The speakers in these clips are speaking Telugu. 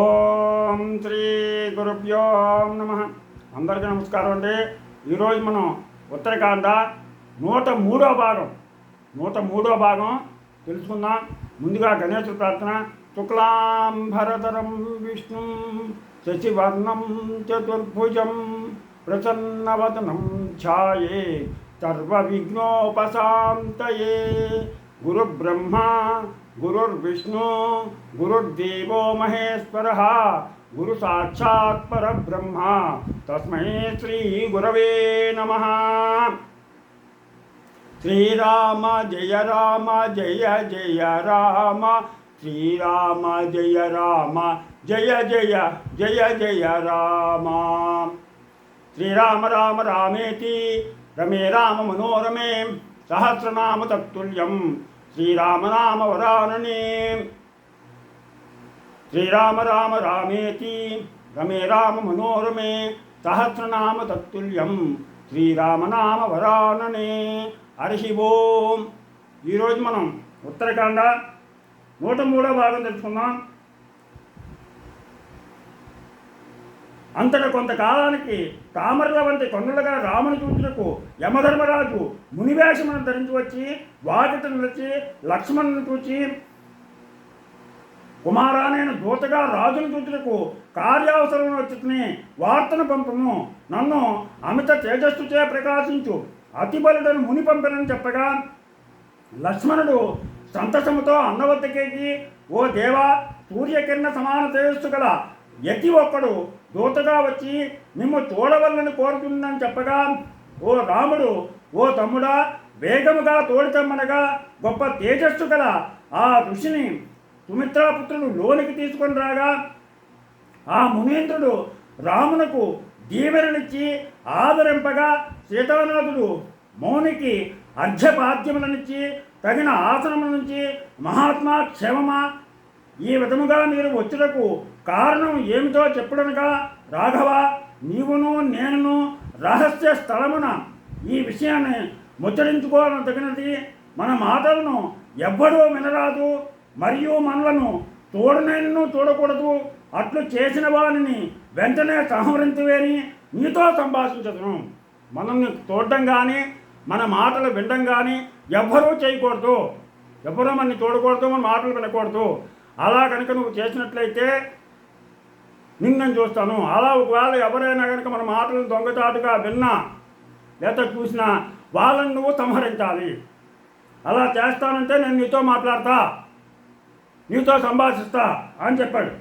ఓం శ్రీ గురుభ్యో నమః. అందరికీ నమస్కారం అండి. ఈరోజు మనం ఉత్తరకాండ 103వ భాగం తెలుసుకుందాం. ముందుగా గణేశ ప్రార్థన. శుక్లాంబరధరం విష్ణుం శశివర్ణం చతుర్భుజం ప్రసన్నవదనం ఛాయే సర్వవిఘ్నోపశాంతయే. గురుబ్రహ్మా గురుర్విష్ణు గురుర్దేవో మహేశ్వరః గురు సాక్షాత్ పరబ్రహ్మ తస్మై శ్రీ గురవే నమః. శ్రీరామ జయ రామ జయ జయ రామ శ్రీరామ జయ రామ జయ జయ జయ జయ రామ. శ్రీరామ రామ రామేతి రమే రామ మనోరమే సహస్రనామ తత్తుల్యం శ్రీరామనామ వరాననే. శ్రీరామ రామ రామేతి రమే రామ మనోరమే సహస్రనామ తత్తుల్యం శ్రీరామనామ వరాననే. హరి ఓం. ఈరోజు మనం ఉత్తరకాండ 103వ భాగం తెలుసుకుందాం. అంతట కొంతకాలానికి తామరల వంటి కొండలుగా రాముని చూచుటకు యమధర్మరాజు మునివేషమును ధరించి వచ్చి వాకిట నిలిచి లక్ష్మణుని చూచి, కుమారా, నేను దూతగా రాజును చూచుటకు కార్యావసరం వచ్చి వార్తను పంపము. నన్ను అమిత తేజస్సుచే ప్రకాశించు అతిబలుడను ముని పంపినని చెప్పగా, లక్ష్మణుడు సంతసముతో అన్నవద్దకేకి, ఓ దేవా, సూర్యకిరణ సమాన తేజస్సు గల యతి ఒక్కడు దూతగా వచ్చి మిమ్ము చూడవల్లని కోరుతుందని చెప్పగా, ఓ రాముడు, ఓ తమ్ముడా, వేగముగా తోడితమ్మనగా గొప్ప తేజస్సు గల ఆ ఋషిని సుమిత్రాపుత్రుడు లోనికి తీసుకొని రాగా, ఆ మునీంద్రుడు రామునకు దీవెననిచ్చి ఆదరింపగా, సీతానాథుడు మౌనికి అర్ఘ్యపాద్యములనిచ్చి తగిన ఆసనముల నుంచి, మహాత్మా క్షేమమా, ఈ విధముగా మీరు వచ్చుటకు కారణం ఏమిటో చెప్పుడనగా, రాఘవ, నీవును నేనును రహస్య స్థలమున ఈ విషయాన్ని ముచ్చరించుకోదగినది. మన మాటలను ఎవ్వడూ వినరాదు, మరియు మనలను తోడనైనను చూడకూడదు. అట్లు చేసిన వారిని వెంటనే సంహరించువేని నీతో సంభాషించదును. మనల్ని చూడడం కానీ మన మాటలు వినడం కానీ ఎవ్వరూ చేయకూడదు. ఎవ్వరూ మనని చూడకూడదు, మన మాటలు వినకూడదు. అలా కనుక నువ్వు చేసినట్లయితే నిన్ను చూస్తాను. అలా ఒకవేళ ఎవరైనా కనుక మన మాటలను దొంగచాటుగా విన్నా లేదా చూసినా వాళ్ళని నువ్వు సంహరించాలి. అలా చేస్తానంటే నేను నీతో మాట్లాడతా, నీతో సంభాషిస్తా అని చెప్పాడు.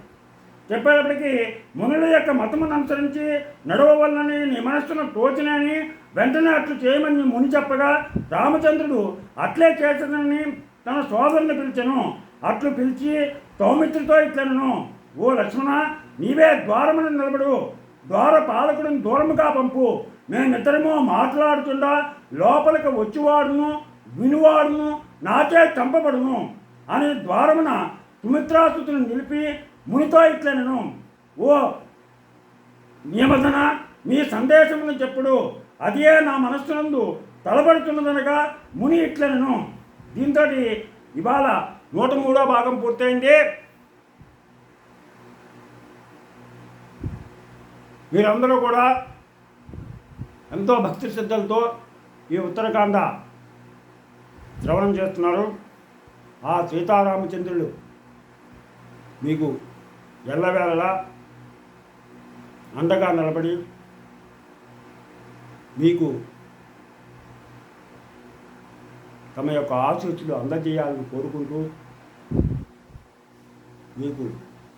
చెప్పేటప్పటికీ మునుల యొక్క మతమును అనుసరించి నడవవలనని నీ మనస్సును తోచినని వెంటనే అట్లు చేయమని ముని చెప్పగా, రామచంద్రుడు అట్లే చేసనని తన సోదరుని పిలిచెను. అట్లు పిలిచి సౌమిత్రుతో ఇట్లనను, ఓ లక్ష్మణ, నీవే ద్వారమును నిలబడు, ద్వార పాలకుడిని దూరముగా పంపు. మేమిద్దరము మాట్లాడుతుండా లోపలికి వచ్చివాడును వినువాడును నాచే చంపబడును అని ద్వారమున సుమిత్రాసుతుని నిలిపి మునితో ఇట్లనను, ఓ నియమధన, మీ సందేశమును చెప్పుడు, అదే నా మనస్సునందు తలబడుతున్నదనగా ముని ఇట్లనను. దీంతో ఇవాళ 103వ భాగం పూర్తయింది. మీరందరూ కూడా ఎంతో భక్తి శ్రద్ధలతో ఈ ఉత్తరకాండ శ్రవణం చేస్తున్నారు. ఆ సీతారామచంద్రులు మీకు ఎల్లవేళలా అండగా నిలబడి మీకు తమ యొక్క ఆశీస్సులు అందజేయాలని కోరుకుంటూ, మీకు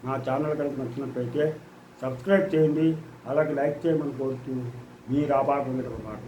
నా ఛానల్ కనుక నచ్చినట్లయితే సబ్స్క్రైబ్ చేయండి, అలాగే లైక్ చేయమని కోరుతూ మీ రాబాకు మాట.